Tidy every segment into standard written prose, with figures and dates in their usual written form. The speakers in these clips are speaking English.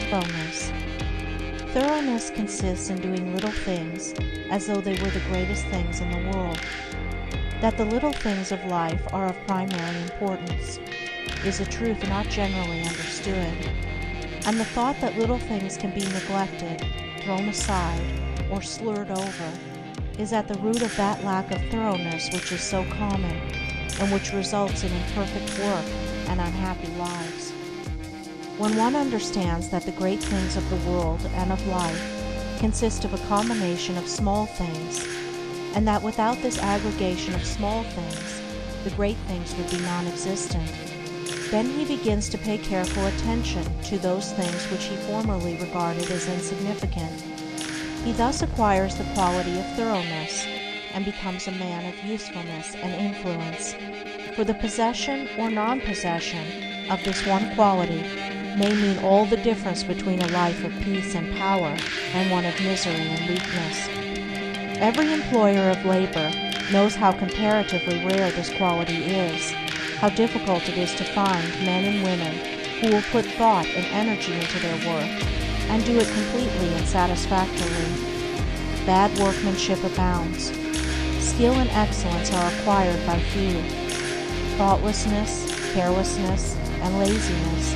thoroughness. Thoroughness consists in doing little things as though they were the greatest things in the world. That the little things of life are of primary importance is a truth not generally understood, and the thought that little things can be neglected, thrown aside, or slurred over is at the root of that lack of thoroughness which is so common, and which results in imperfect work and unhappy lives. When one understands that the great things of the world and of life consist of a combination of small things, and that without this aggregation of small things, the great things would be non-existent, then he begins to pay careful attention to those things which he formerly regarded as insignificant. He thus acquires the quality of thoroughness, and becomes a man of usefulness and influence. For the possession or non-possession of this one quality may mean all the difference between a life of peace and power and one of misery and weakness. Every employer of labor knows how comparatively rare this quality is, how difficult it is to find men and women who will put thought and energy into their work and do it completely and satisfactorily. Bad workmanship abounds. Skill and excellence are acquired by few. Thoughtlessness, carelessness, and laziness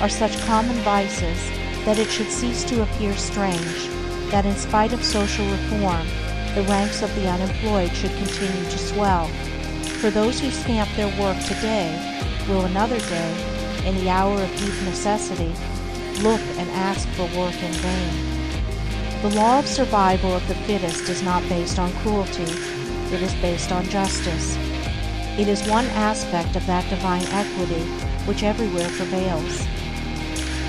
are such common vices that it should cease to appear strange that in spite of social reform, the ranks of the unemployed should continue to swell. For those who scamp their work today will another day, in the hour of deep necessity, look and ask for work in vain. The law of survival of the fittest is not based on cruelty, it is based on justice. It is one aspect of that divine equity which everywhere prevails.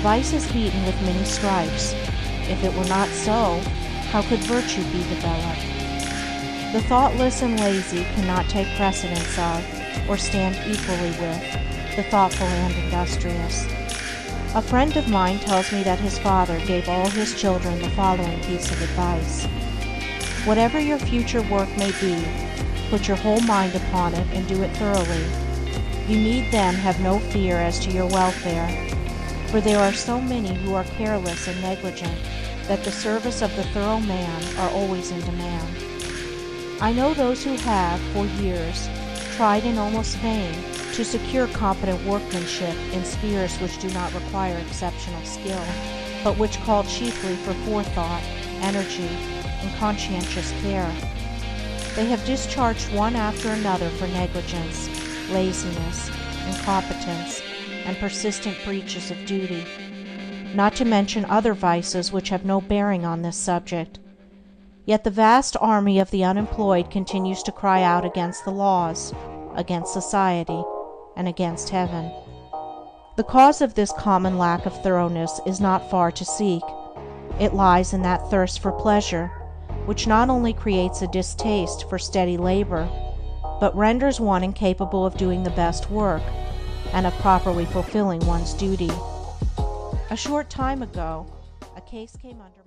Vice is beaten with many stripes. If it were not so, how could virtue be developed? The thoughtless and lazy cannot take precedence of, or stand equally with, the thoughtful and industrious. A friend of mine tells me that his father gave all his children the following piece of advice. Whatever your future work may be, put your whole mind upon it and do it thoroughly. You need then have no fear as to your welfare, for there are so many who are careless and negligent that the service of the thorough man are always in demand. I know those who have, for years, tried in almost vain to secure competent workmanship in spheres which do not require exceptional skill, but which call chiefly for forethought, energy, and conscientious care. They have discharged one after another for negligence, laziness, incompetence, and persistent breaches of duty, not to mention other vices which have no bearing on this subject. Yet the vast army of the unemployed continues to cry out against the laws, against society, and against heaven. The cause of this common lack of thoroughness is not far to seek. It lies in that thirst for pleasure, which not only creates a distaste for steady labor, but renders one incapable of doing the best work, and of properly fulfilling one's duty. A short time ago, a case came under